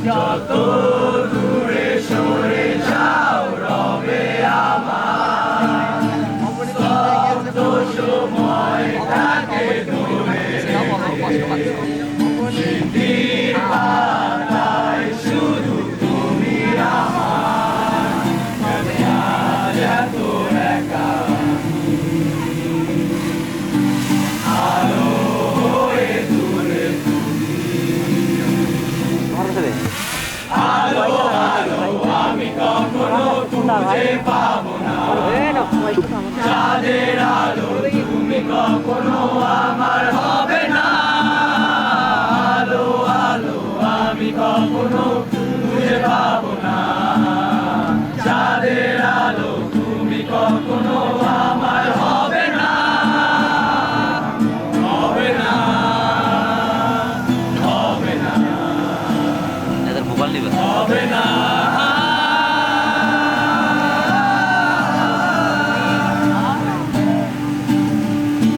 যত দূরে সরে যাও রবে আমার স্তব্ধ সময়টাকে ধরে স্মৃতির পাতায় শুধু তুমি আমার আজ এত একা আলো হয়ে দূরে আলো আলো আমি কখনো খুঁজে পাবো না চাঁদের আলো তুমি কখনো আমার হবে না আলো আলো আমি কখনো খুঁজে পাবো না চাঁদের আলো তুমি কখনো আমার হবে না হবে না হবে না এদের মোবাইল নিবে হবে না